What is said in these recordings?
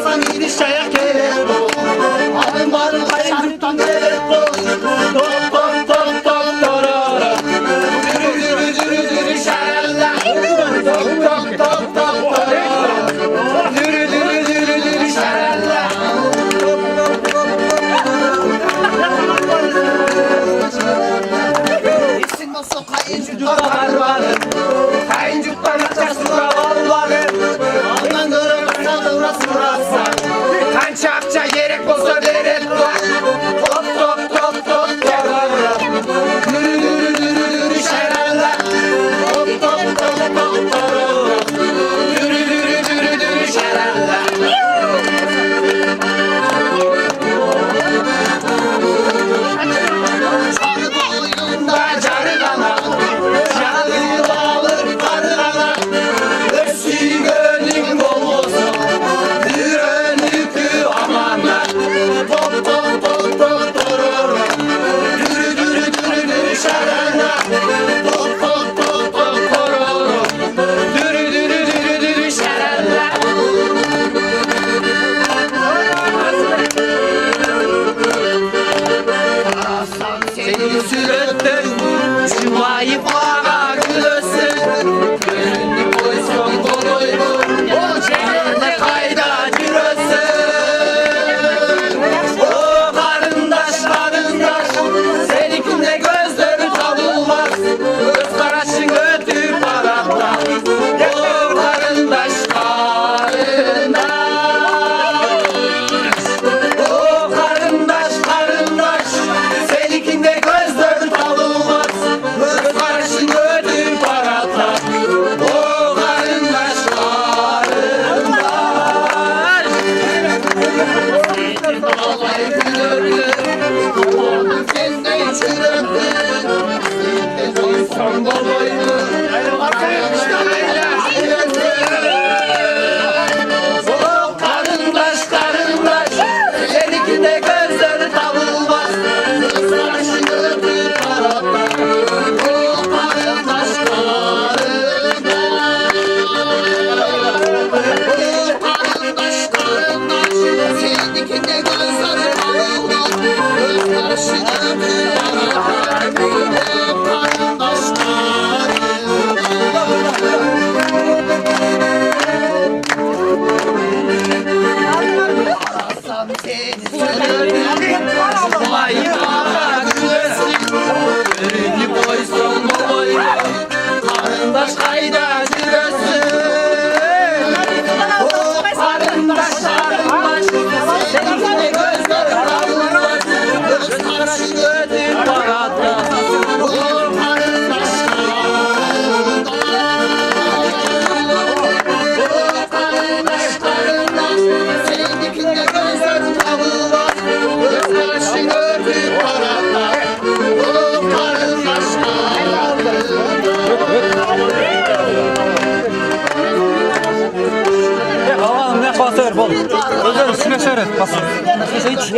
Hasan gidiş ayak gelir Alın varın kaşarlıktan gelir Top top top top torara Dürü dürü dürü dürü şaralla Top top top top torara Dürü dürü dürü dürü şaralla İçsin nasıl kayıncıda var varır Kayıncıktan açarsın kavalları Ondan kırılırsa kıvrası vurarsa Kança akça gerek olsa deret var Top top top top torara Dürü dürü dürü dürü şaralla Top top top top torara Dürü dürü dürü dürü şaralla Çarı boyunda carılana Canı bağlı karılana Örsü gönlün bol olsun Dürönükü amanlar Top top top top tororo Dürü dürü dürü dürü şarana Top top top top tororo Dürü dürü dürü dürü şarana Seni sürüttün Şumayı bana gülürsün Gönlünü koysun koydu O cennete kayda gülürsün O karındaş karındaş Seninkinde gözleri tanılmaz Göz karaşın ötü paranda O karındaş karındaş O karındaş karındaş Seninkinde gözleri tanılmaz Göz karaşın ötü paranda O karındaş karındaş Ağlayı gülürdün Allah'ın kendine çürürdün Seni koysan babaydı O karındaş karındaş Seninkinde gözleri tanılmaz Göz karışın ötür tarafta O karındaş karındaş O karındaş karındaş Seninkinde gözleri tanılmaz Göz karışın ötür tarafta O karındaş karındaş Arasam seni sürürdüm Şumayı bana gülürsün Gönlünü koysun boynu Karındaş kayda gülürsün O karındaş karındaş Seninkine gözler tanılmaz Göz karışın ötür parada O karındaş karındaş O karındaş karındaş Seninkinde gözler tanılmaz Göz karışın ötür parada O karındaş Aman ne basıyor bol. Özel üstüne seyret basın. Hiç.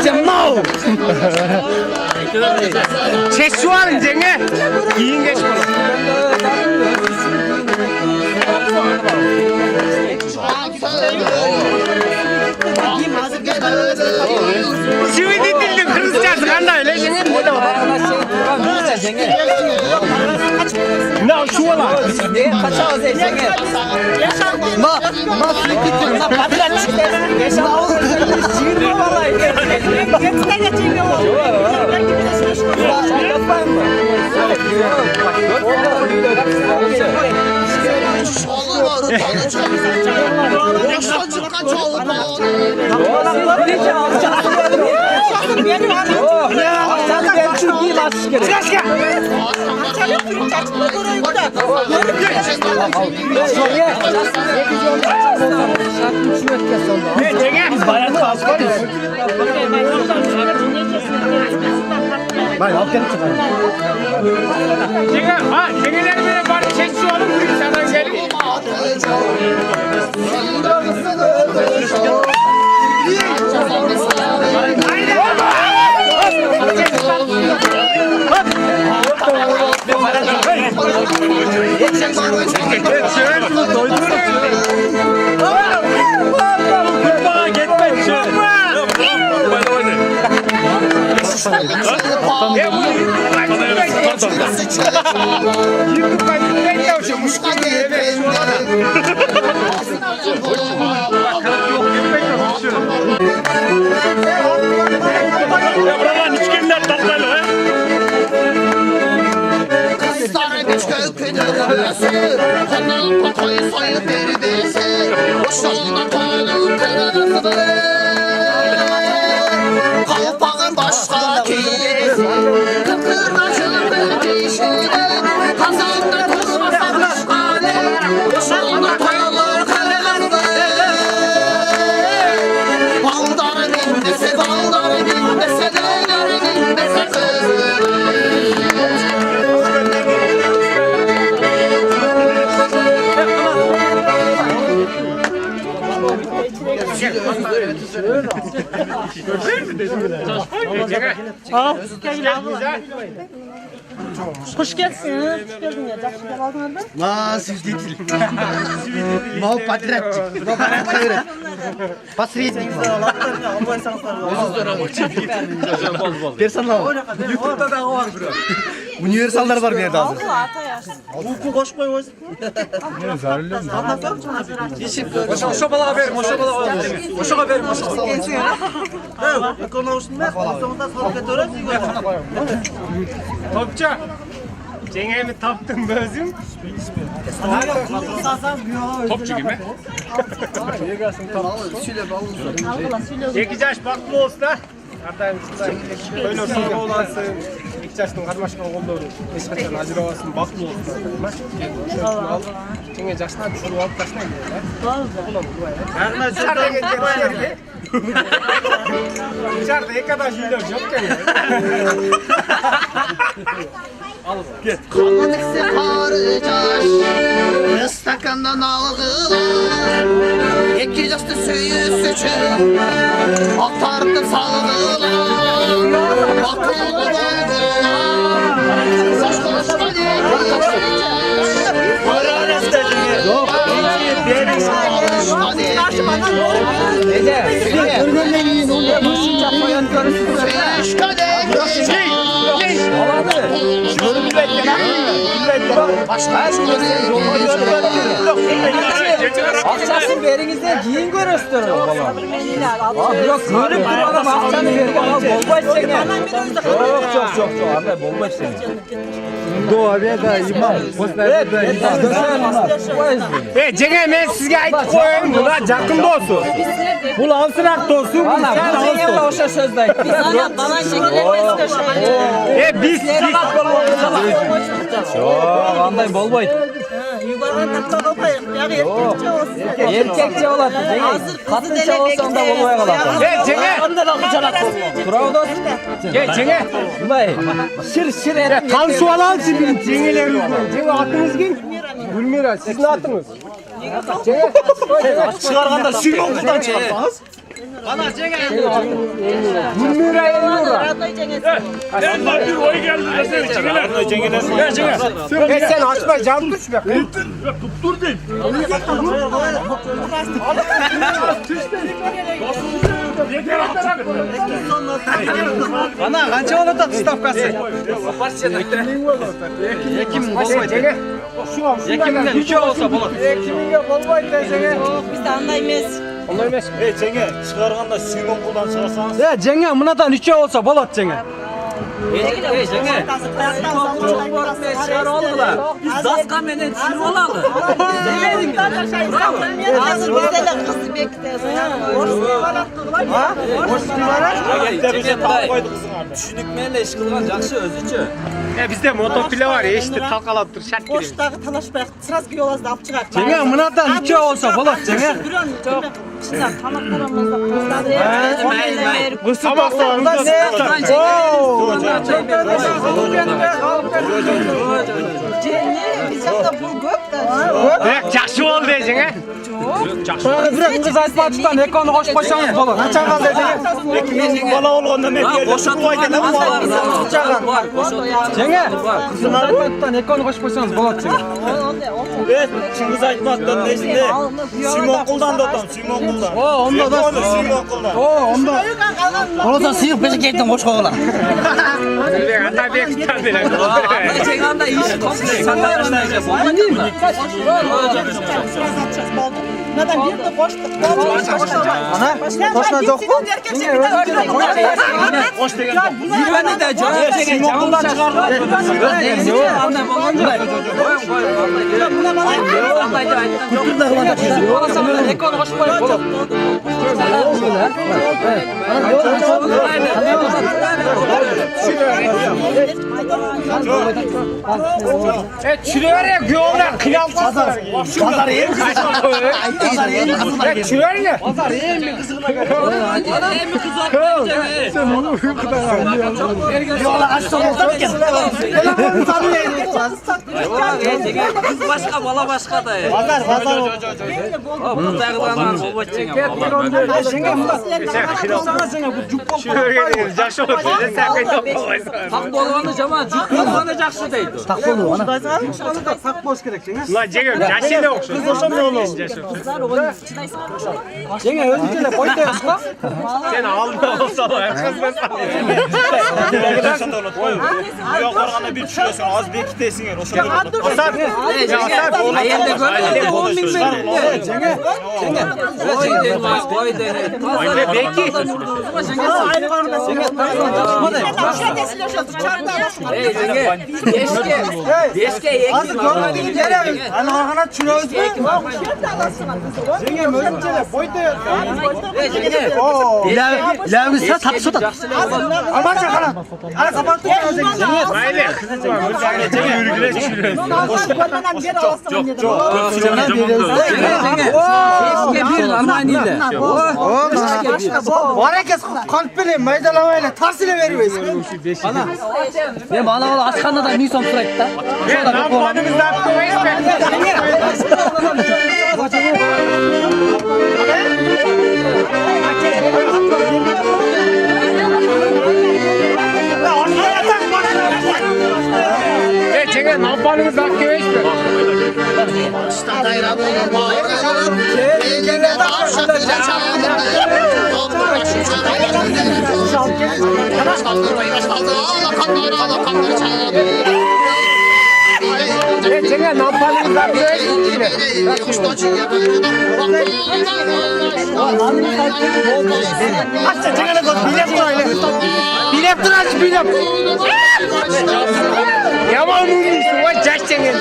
Hocam no. Ses şu an cenge. Giyin geç bana. Şimdi dildin kırızcası kanda öyle cenge. Ne şu ola? Kaça az cenge. Ma fikir ma padra çıktı. Yaşa oldu. Şiir vallahi. Geçte geçeyim o. Yapmayın mı? Şalı var, tanı çalı. Yaşa çıkan çalı. Benim hanım. Ya, sen ben Türkiye'yi basış gerek. Çıkaş Biz bayağı az varız. Ben al gelip çıkarım. Cengeleri böyle bari çekçi olur mu? Sana gelin. Haydi. Kurbağa gitmek için. Kalpağın başka kiresi kıkırdaşır dişine kazanda durmasa kuşkane Şalda koyulur kırmızı Baldarı dinlese Neler dinlese kızı Hoş geldin. Hoş geldin ya. Жақсы келіп алдыңдар ма? Ма, свидетель. Мал подрядчик. Подряд. Посредник. Персонал. YouTube'da da var bro. Универсалдар бар берді Алды ата яшы. Уку қошып қойып өзі. Oşa balağa verin, oşa balağa verin. Oşağa verin, oşağa. Topça. Cengemi taptım gözüm. Topçu gibi. 2 yaş baklı olsun da. Ardayım sizden böyle soru olansın. 2 yaşın karmaşık oldu. Eşkatan acıravasın baklı olsun. Cenge yaşına düşürüp alıp taşlayın. Dışarıda ne kadar şeyler yokken ya. Kalmadıksa karıcaş Istakandan algılar 2 yaşta söyü sıçır Aktardı salgılar Akıllı doldular Saç konuşma değil Akçasını verinizde giyin görürsünüz baba. Yok görüp durmadan akçanı verin. Bomba içsene. Çok. Abi bomba içsene. Doğa ve da imam. Cenge men sizge aytib qo'ying, bular yaqin do'stu. Bu alsırak do'stu, bu sen Sen do'stu. o'sha so'zni aytdingiz. Bana şekillenmesi Biz Qanday bo'lmaydi. Yuvarlan taptan olmayın. Yani erkekçe olsun. Erkekçe bo'ladi. Xotincha bo'lsa unda bo'lmay qoladi. Cenge. Turavdos. Cenge. Nima? Shir etib. Tanışıp alalım bir cengelerimiz. Cenge atınız kim? Gülmira, sizin atınız. Cenge. Çıkarganda Süleyman'dan çıkarsanız. Gülmira Elnura. Ben bir oy geldi desene Cengiler. Sen açma can düşme. Dur değil. Ana qancha bo'ladi stavkasi? Cenge. Yakimdan 3 olsa bo'ladi. Ekimingga bo'lmaydi Cenge. Yok bizde anda emas. Onlar emas. Cenge çıkarganda Süleyman kuldan çıkarsanız. Ya Cenge bunadan 3 olsa bo'ladi Cenge. Cenge. Biz daska menen tushirib olalım. Hazır bizde de kızı bekliyorsun. Bize tam koydu kızın abi. Tushunukmenle ish qilgan yaxshi o'zichi. Bizde motopile var ya işte talqalab tur şart kerak. Boştağı talaşpay sırası yolazda alıp çıkar. Cenge bunadan 3 olsa bo'ladi Cenge. Kışlar tamaklarımızda kızladı. Tabaklarında ne? Biz yapta pul gök de. Yaxşı oldu Cenge. Bir kız aytmoqchidan ekonni qo'shib qo'ysangiz bo'ladi. Qancha qoldi Cenge? Bala olganda men yerdim. Bu ayda ne var? çağır. Cenge, kızın Aytmat'tan ekonu koşup koysanız болады Cenge. Çingiz Aytmat'tan neyse Simon Kul'dan da otam, Simon Kul'dan. Onda da. Simon Kul'dan. Onda. Oradan sıyık beşik ekten hoş koğular. Anda bir kitabı. Cenge anda işi komple sandalye olmayacak. Değil mi? Neden bir de koştuk. Ana, koşma yok mu? Cenge öyle Hoş değil. Zirveni de canım Cenge camından çıkardı. Zirveni anda bulunca. Ekonu koşup koyup. Çürüyor ya göğümler kıyamsız. Pazar iyi mi kızına? Pazar iyi mi kızına? Çürüyor ya. Pazar iyi mi kızına göre? Yola açsam olacak ki. Kız başka, bala başka da ya. Pazar ol. Bunu dağılanan baba Cenge. Çürüyor ya. Yaş olur. Sen kıyam koysan. Tak bolğanı jama cuk bolğanı жақсы deydi. Tak bolu ana. Lan Cenge yaşı ne okşuyor? Kız olsa ne olur? Cenge özünce de boyda yaşka. Sen alma olsa da kızmasın. Sen de olur. Yok organda bir düşüyorsun, az bir iki tesin yer. O sen de olur. Asar. Cenge ayelde görmedi 10 bin verin. Cenge. Boy dedi, boy dedi. Öyle belki. Ey Cenge. Deşke yeki. Görmediğin yere. Hani organa çürüyoruz mu? Cenge özünce de boyda. Ey Cenge. İlavisi tapsıda. Aman çakana. Hani kapattı ya. Haydi. Cenge yürüyüş çürüyor. Deşke bir Almanya'yla. Var herkes kalpili meydalamayla tarsile veriyoruz. Ben bana açkanda da nisom sıraydı da. Ne yapmadınız da yaptınız Cenge ne yapmadınız da yaptınız Cenge ne yapmadınız da Açça çekene koy. Bilep dur öyle. Bilep dur aç bilep. Yaman uyuyorsun o caş Cenge.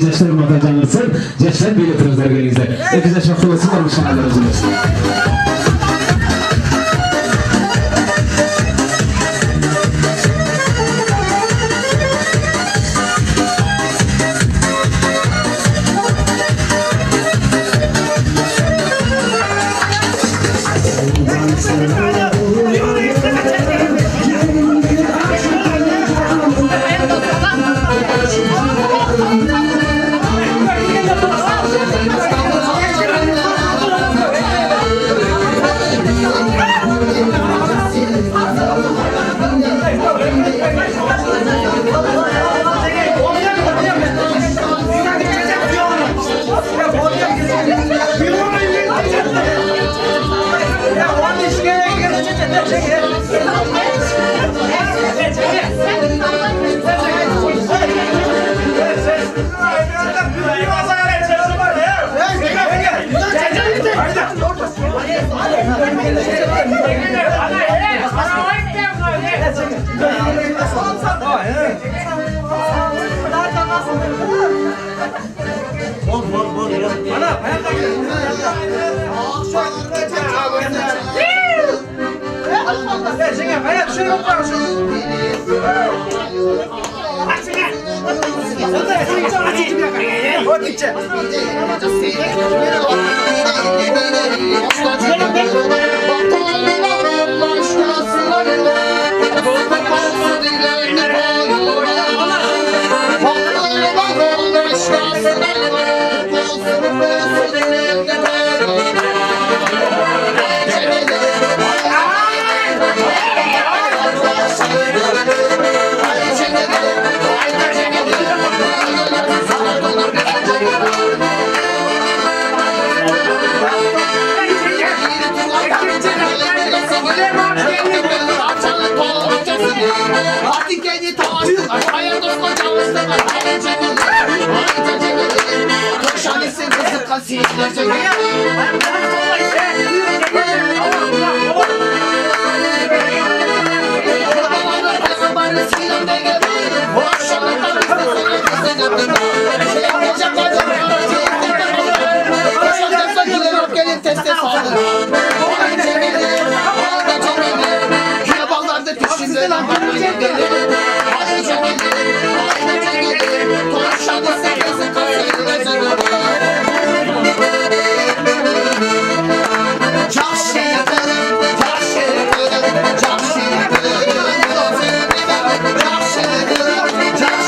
Gençler Urma'dan canlırsın. Gençler böyle transfer gelinizde. Hepinize çok olasın. Olmuşlar özünüz. Hayat şöyle yapar. Bakınca. Artık kendi taştılar, hayat dostlar çalıştılar, hayat çekildiler, hayat çekildiler, koşanisin kızı kasiyetler çekildiler. Gelin teste sağlık. Yaballarda düşündüler. Hadi çekelim. Konuşanı sekizi kasayla canım. Çok şey yaparım. Çok şey yaparım. Çok şey yaparım. Çok şey yaparım. Çok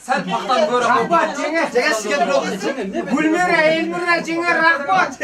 Sen paktan böyle Rahmat, cenga sigir. Gulmira, Elmira, cenga rahmat.